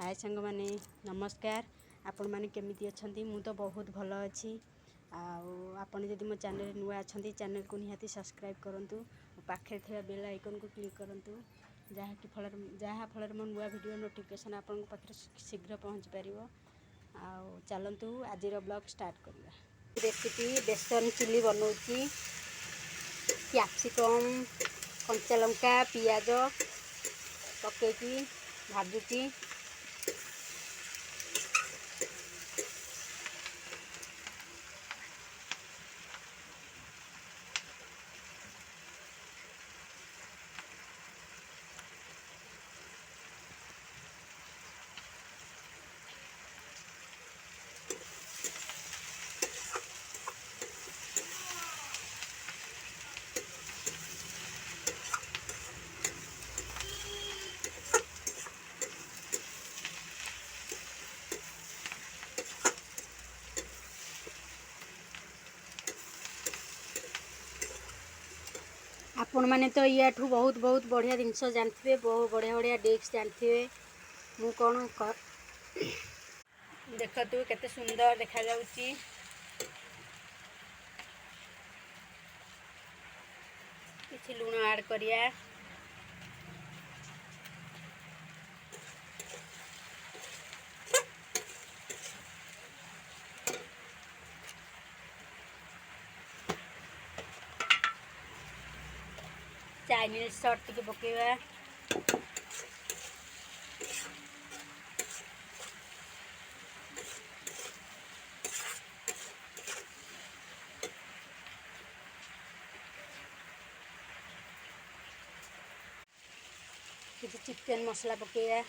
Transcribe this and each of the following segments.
हाय सांग माने नमस्कार। आपण माने केमिति अछंती? मु तो बहुत भल अच्छी। आपण जदि मो चैनल नुआ अच्छी चैनल को निहाती सब्सक्राइब करंतु, पाखे थिबा बेल आइकन को क्लिक करंतु, जहाँ फल मो नुआ वीडियो नोटिफिकेशन आपण पाखे शीघ्र पहुँच पारिबो। चलतु आज ब्लॉग स्टार्ट करवा। रेसिपी बेसन चिली बनौची। कैप्सिकम कंचा लंका पियाज पकईकी भाजुची। आपण मैंने तो याठू बहुत बहुत बढ़िया जिनस जानते, बहुत बढ़िया बढ़िया डिश जानते। मु कौन देखतु केते सुंदर देखा जाउची। किछि लूण ऐड करिया। चाइनीज सॉस टिके पकेवा। किछि चिकन मसला पकेवा।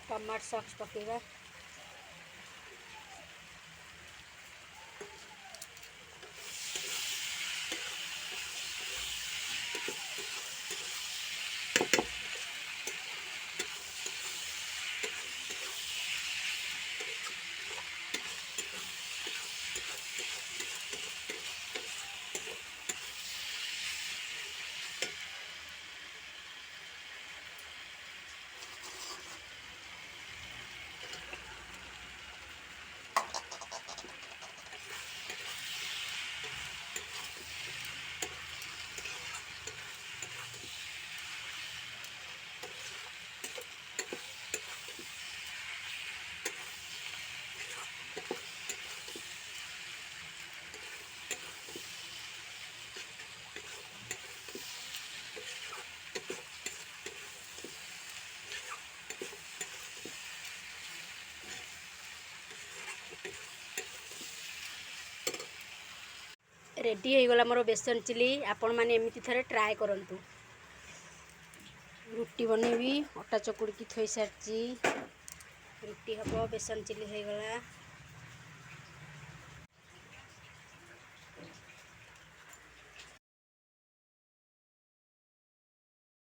टमाटो सॉस पकेवा। रेडी हो गला मोर बेसन चिली। आपण माने एमिति थरे ट्राए करंतु। रुटी बनेबी अटा चकुड़ी की थोई सारची। रुटी हबो बेसन चिली हो गला।